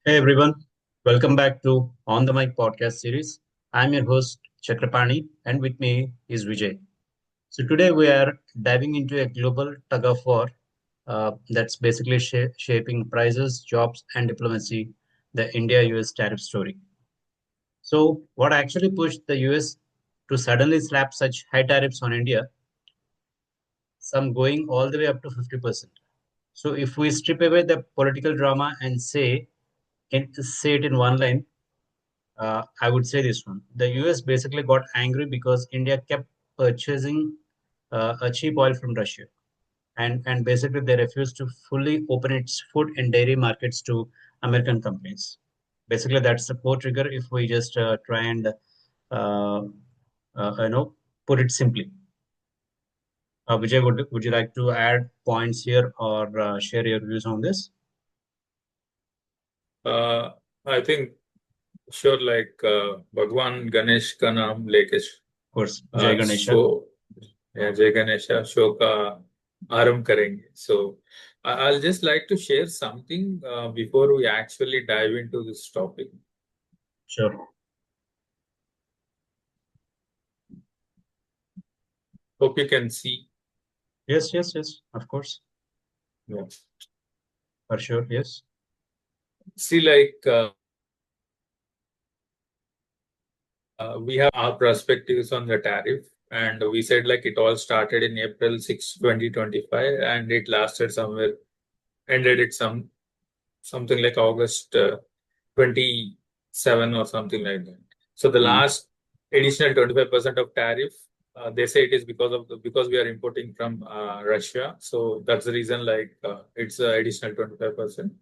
Hey everyone, welcome back to On the Mic podcast series. I'm your host Chakrapani, and with me is Vijay. So today we are diving into a global tug of war that's basically shaping prices, jobs, and diplomacy, the India-US tariff story. So, what actually pushed the US to suddenly slap such high tariffs on India, some going all the way up to 50%? So, if we strip away the political drama and say it in one line, I would say this one. The US basically got angry because India kept purchasing a cheap oil from Russia. And basically, they refused to fully open its food and dairy markets to American companies. Basically, that's the core trigger if we just try and, put it simply. Vijay, would you like to add points here or share your views on this? Uh, I think sure Bhagwan Ganesh का नाम लेके Of course, Jai show Ganesha. या जय Ganesha show का आरंभ करेंगे. So I'll just like to share something before we actually dive into this topic. Sure. Hope you can see. Yes, yes, yes. Of course. Yeah. For sure. Yes. See, we have our perspectives on the tariff, and we said like it all started in April 6, 2025, and it lasted somewhere, ended at something like August 27 or something like that. So the Mm. last additional 25% of tariff, they say it is because we are importing from Russia. So that's the reason it's additional 25%.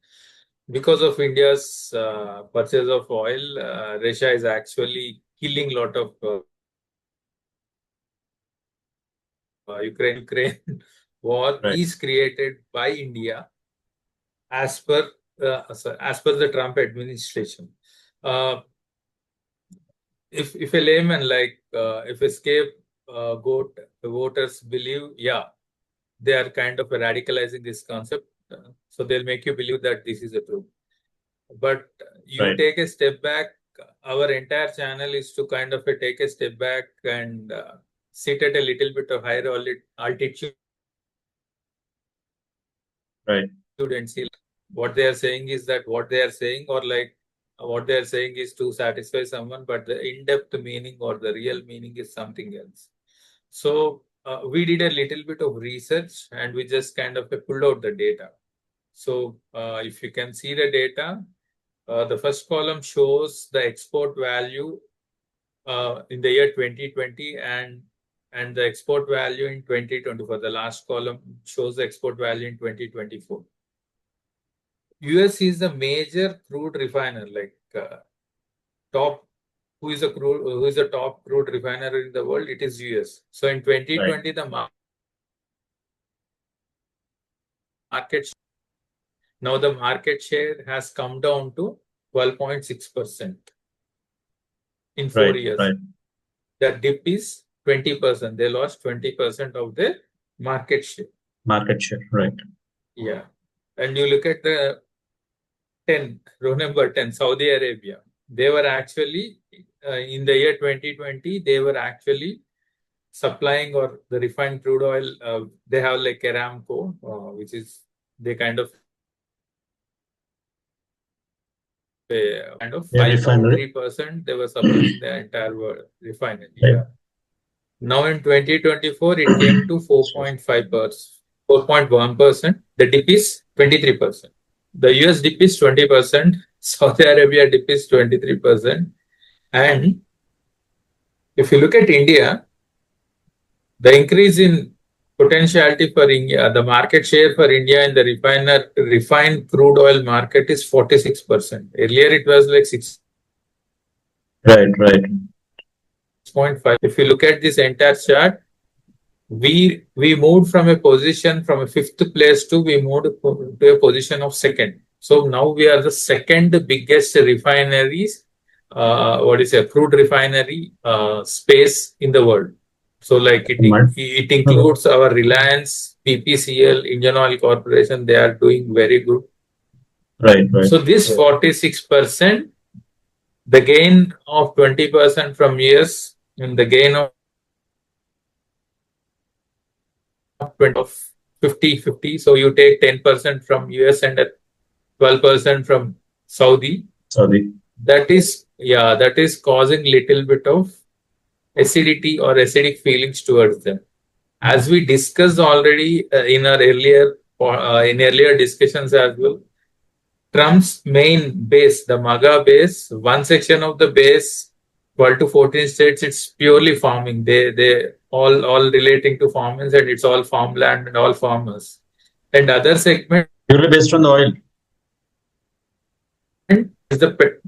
Because of India's purchase of oil, Russia is actually killing a lot of Ukraine war Right. is created by India as per as per the Trump administration. Uh, if a layman if escape voters believe, yeah, they are kind of radicalizing this concept, so they'll make you believe that this is the truth. But you Right. take a step back. Our entire channel is to kind of take a step back and sit at a little bit of higher altitude Right. and see what they are saying is that what they are saying, or what they are saying is to satisfy someone, but the in-depth meaning or the real meaning is something else. So we did a little bit of research and we just kind of pulled out the data. So if you can see the data, the first column shows the export value in the year 2020 and the export value in 2024. The last column shows the export value in 2024. US is the major crude refiner, top who is the top crude refiner in the world. It is US. So in Right. 2020, the market now the market share has come down to 12.6% in four Right. years. Right. The dip is 20%. They lost 20% of their market share. Market share. Right. Yeah. And you look at the 10, row number 10, Saudi Arabia. They were actually, in the year 2020, they were actually supplying or the refined crude oil. They have like Aramco, which is they kind of Yeah, refinery. 5.3%. They were supplying the entire world refinery. Right. Yeah. Now in 2024, it came to So, 4.5%, 4.1%. The dip is 23%. The US dip is 20%. Saudi Arabia dip is 23%. And if you look at India, the increase in potentiality for India, the market share for India in the refined crude oil market is 46%. Earlier it was like right. Right. 6.5. If you look at this entire chart, we moved from a position from a fifth place to we moved to a position of second. So now we are the second biggest refineries, what is a crude refinery space in the world. So Demand. it includes our Reliance, PPCL, Indian Oil Corporation. They are doing very good. Right, right. So this 46%, the gain of 20% from US and the gain of 20 of 50-50. So you take 10% from US and 12% from Saudi. Saudi. That is, yeah, that is causing little bit of acidity or acidic feelings towards them. As we discussed already in our earlier discussions as well, Trump's main base, the MAGA base, one section of the base, 12 to 14 states, it's purely farming. They all relating to farmers, and it's all farmland and all farmers. And other segment Purely based on the oil. is the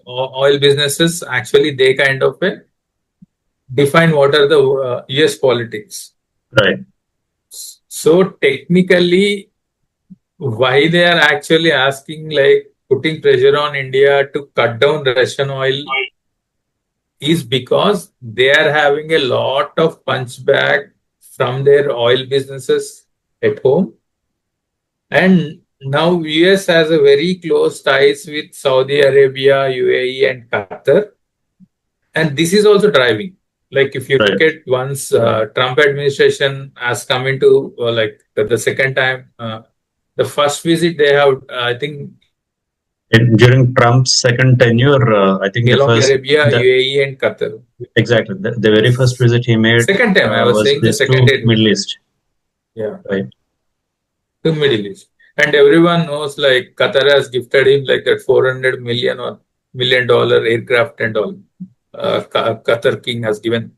oil businesses. Actually, they kind of define what are the US politics. Right. So technically, why they are actually asking, like putting pressure on India to cut down Russian oil, is because they are having a lot of punchback from their oil businesses at home. And now US has a very close ties with Saudi Arabia, UAE and Qatar. And this is also driving. Like if you look Right. at once Trump administration has come into like the second time, the first visit they have, I think During Trump's second tenure, I think the along first, Arabia, the UAE and Qatar. exactly the very first visit he made Second time, I was was saying the this second to time Middle visit. East. Yeah, Right. to Middle East. And everyone knows like Qatar has gifted him like that 400 million or $1 million aircraft and all. Qatar king has given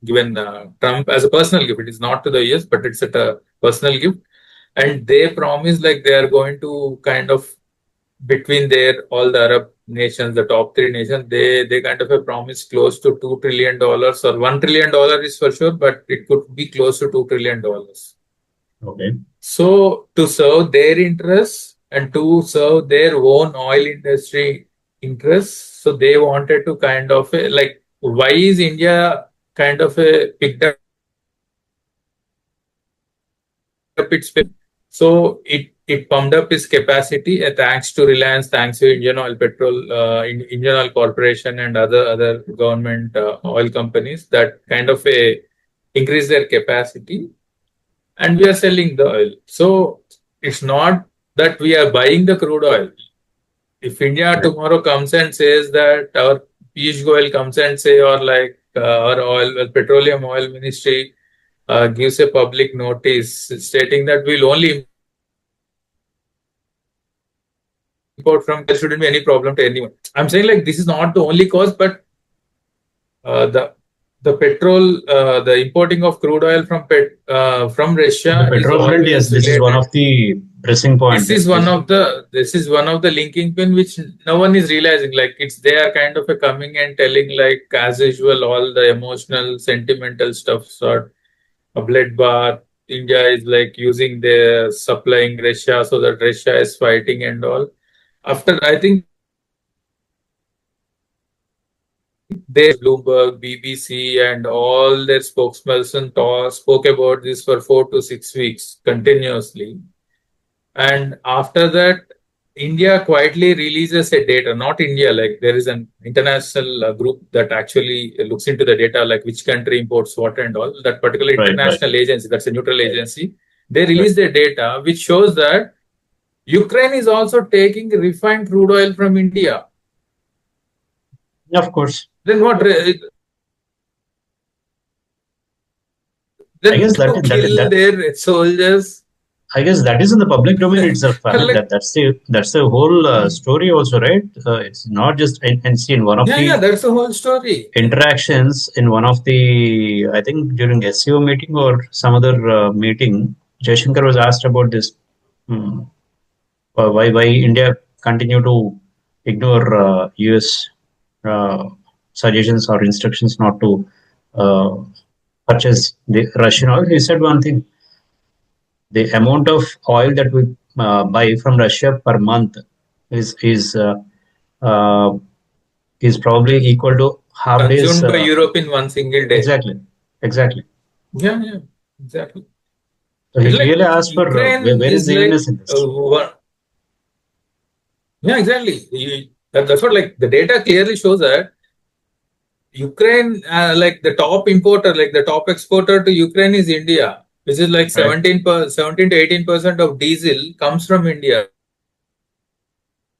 Trump as a personal gift. It is not to the US, but it's at a personal gift. And they promise like they are going to kind of between their all the Arab nations, the top three nations, they kind of a promise close to $2 trillion or $1 trillion is for sure, but it could be close to $2 trillion. Okay. So to serve their interests and to serve their own oil industry interests, so they wanted to kind of like why is India kind of picked up its so it pumped up its capacity thanks to Reliance, thanks to Indian Oil Petrol, Indian Oil Corporation, and other government oil companies that kind of increase their capacity, and we are selling the oil. So it's not that we are buying the crude oil. If India Right. tomorrow comes and says that our Piyush Goyal comes and say, or like our petroleum oil ministry gives a public notice stating that we'll only import from, there shouldn't be any problem to anyone. I'm saying like this is not the only cause, but uh, the the petrol, the importing of crude oil from The Russia is petrol front, yes, always this is one related. of the pressing point. This is one of the linking pin which no one is realizing. Like it's they are kind of a coming and telling like as usual all the emotional, sentimental stuff sort a blood bath. India is like using their supplying Russia so that Russia is fighting and all. After I think they Bloomberg, BBC, and all their spokesperson spoke about this for 4 to 6 weeks continuously. And after that, India quietly releases a data. Not India, like there is an international group that actually looks into the data, like which country imports what and all. That particular Right, right, international agency, that's a neutral agency, they right. release their data which shows that Ukraine is also taking refined crude oil from India. Yeah, of course. Then what? I Then guess that to that kill that their soldiers. I guess that is in the public domain itself. I mean Like, that's the whole story also, right? It's not just and see in one of yeah, the that's the whole story. interactions in one of the I think during SEO meeting or some other meeting, Jaishankar was asked about this. Hmm, why India continue to ignore US uh, suggestions or instructions not to uh, purchase the Russian oil? He said one thing: the amount of oil that we buy from Russia per month is is uh, uh, is probably equal to half days. Consumed by Europe in one single day. Exactly, exactly. Yeah, yeah, exactly. So he It's like clearly asked for Ukraine where is is the like evilness in this? Yeah, exactly. That's what, like, the data clearly shows that Ukraine, like the top importer, like the top exporter to Ukraine is India, which is like Right. 17 to 18% of diesel comes from India.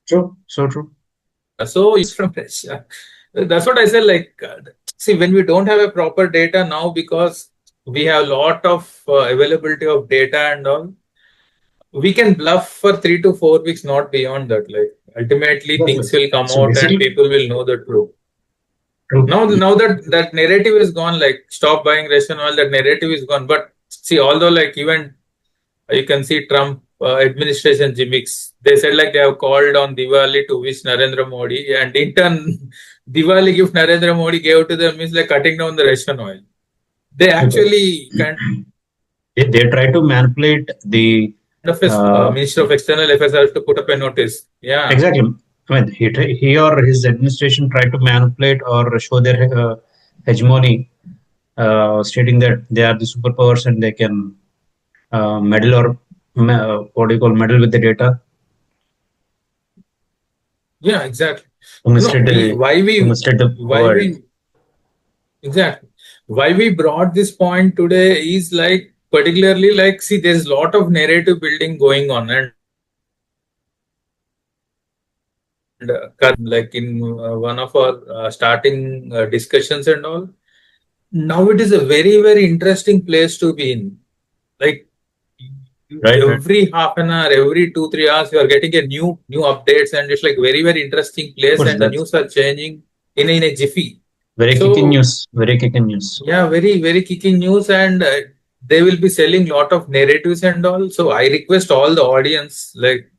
True. So true. So it's from Russia. That's what I said. Like, see, when we don't have a proper data now, because we have a lot of availability of data and all, we can bluff for 3 to 4 weeks, not beyond that. Like, ultimately, Exactly. things will come So out and basically, people will know the truth. true. Now that narrative is gone, like stop buying Russian oil, that narrative is gone. But see, although like even you can see Trump administration gimmicks, they said like they have called on Diwali to wish Narendra Modi, and in turn, Diwali gift Narendra Modi gave to them is like cutting down the Russian oil. They Okay. actually kind They try to manipulate the of a uh, Minister of External Affairs has to put up a notice. Yeah, exactly. I mean, he or his administration tried to manipulate or show their hegemony, stating that they are the superpowers and they can meddle or what do you call meddle with the data yeah, exactly. to No, mislead we to mislead the why world. we exactly. Why we brought this point today is like particularly like, see, there's a lot of narrative building going on, and like in one of our starting discussions and all. Now it is a very very interesting place to be in. Like, Right, right. every half an hour, every 2 3 hours, you are getting a new updates, and it's like very very interesting Of place, course, and the that's news are changing in a jiffy. very kicking So news. Very kicking news. yeah, very, very kicking news, and they will be selling lot of narratives and all. So I request all the audience, like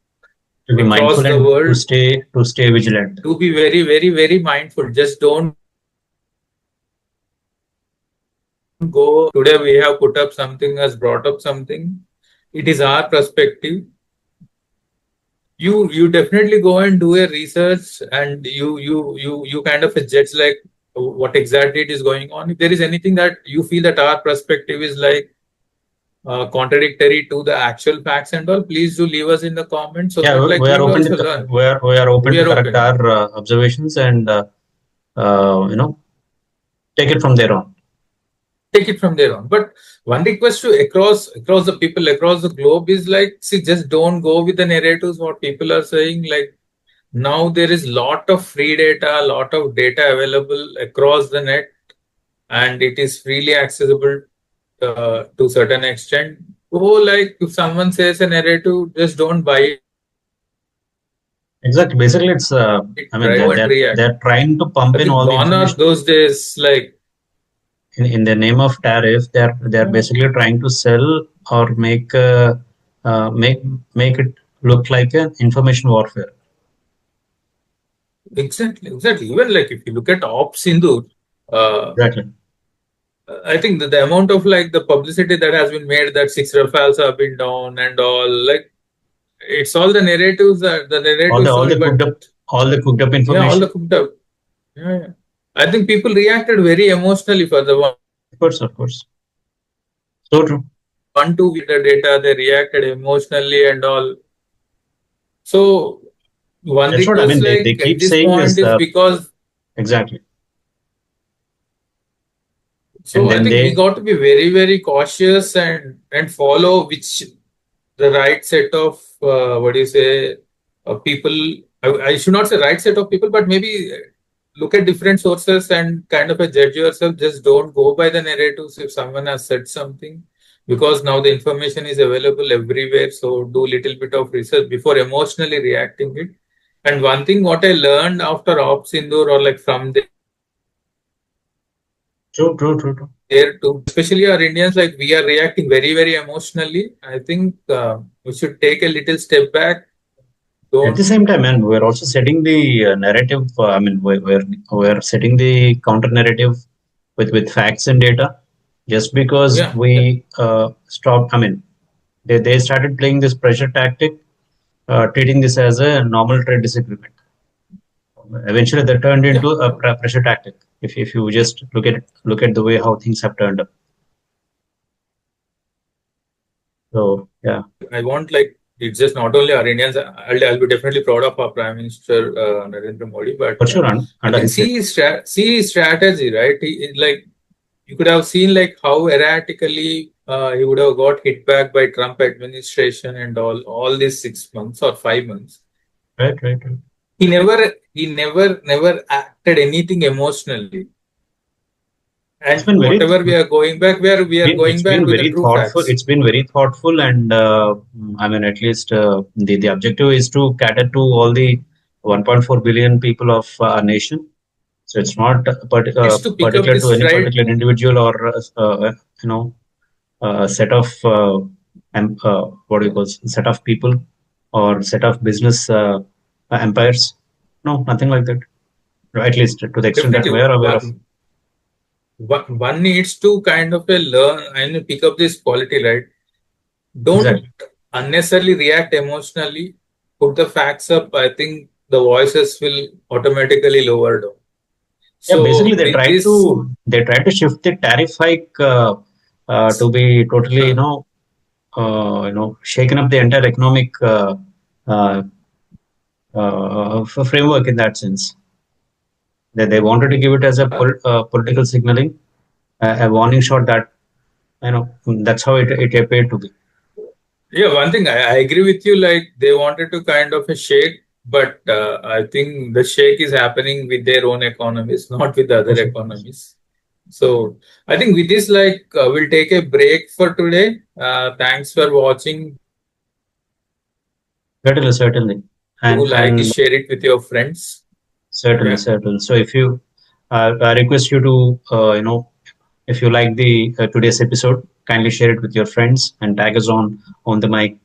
To be across mindful the and world, to stay vigilant. to be very, very, very mindful. Just don't go. Today we have put up something, has brought up something. It is our perspective. You definitely go and do a research, and you kind of judge like what exactly it is going on. If there is anything that you feel that our perspective is like contradictory to the actual facts and all, please do leave us in the comments so Yeah, that like we we are will open to also learn. we are open We to are correct open. our observations and you know take it from there on. Take it from there on. But one request to across the people across the globe is like, see, just don't go with the narratives what people are saying. Like, now there is lot of free data, lot of data available across the net, and it is freely accessible to certain extent. Oh, like if someone says a narrative, just don't buy it. Exactly. Basically, it's I mean Try and react. they're trying to I pump in think all the gone are information those days. Like, in the name of tariff. They're basically trying to sell or uh, make make it look like an information warfare. exactly, exactly. Even like if you look at Ops Sindoor, uh, Exactly. I think the amount of like the publicity that has been made that six Rafales have been down and all, like it's all the narratives, that the narrative story. But All the cooked up yeah, all the information. cooked up. Yeah, yeah. I think people reacted very emotionally for the Of course. So true. 1 2 week the data. They reacted emotionally and all. So one That's what I request mean. like They at keep this saying point is is because, exactly, and so I then think we they got to be very very cautious and follow which the right set of what do you say people. I should not say right set of people, but maybe look at different sources and kind of a judge yourself. Just don't go by the narratives if someone has said something, because now the information is available everywhere. So do little bit of research before emotionally reacting it. And one thing what I learned after Ops Indoor, or like from true. there too, especially our Indians, like we are reacting very very emotionally. I think we should take a little step back. At the Don't. same time, and we're also setting the narrative. I mean, we're setting the counter narrative with facts and data. Just because Yeah, yeah, we stopped, I mean, they started playing this pressure tactic, treating this as a normal trade disagreement. Eventually, that turned yeah. into a pressure tactic. If you just look at the way how things have turned up. So yeah, I want like it's just not only our Indians. I'll be definitely proud of our Prime Minister Narendra Modi, but For sure, I under think his lead. see his strategy, right? Like you could have seen like how erratically he would have got hit back by Trump administration and all these 6 months or 5 months. Right, right, right. He never acted anything emotionally. It's And been very, whatever we are going back, we are going it's back been with the very true thoughtful. facts. It's been very thoughtful, and I mean, at least the objective is to cater to all the 1.4 billion people of our nation. So it's not Is to pick up particular to this any stride. particular individual or you know a set of what do you call set of people or set of business empires. No, nothing like that. At least to the extent that Definitely, we are aware of. one needs to kind of learn and pick up this quality, right? Don't Exactly. unnecessarily react emotionally. Put the facts up. I think the voices will automatically lower down. Yeah, basically So with this, they try to shift the tariff hike to be totally shaken up the entire economic uh, framework in that sense. They wanted to give it as a yeah, political signaling, a warning shot that that's how it appeared to be. yeah. One thing I agree with you. Like they wanted to kind of a shake, but I think the shake is happening with their own economies, not with other For sure. economies. So I think with this, like, we'll take a break for today. Thanks for watching. Certainly, certainly, Do like, and share it with your friends. certainly, Yeah, certainly. So if you, I request you to, if you like the today's episode, kindly share it with your friends and tag us on the mic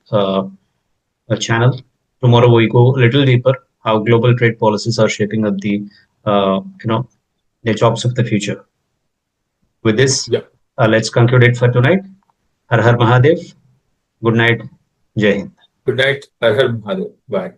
channel. Tomorrow we go a little deeper how global trade policies are shaping up the the jobs of the future. With this, yeah. let's conclude it for tonight. Har Har Mahadev. Good night. Jai Hind. Good night. Har Har Mahadev. Bye.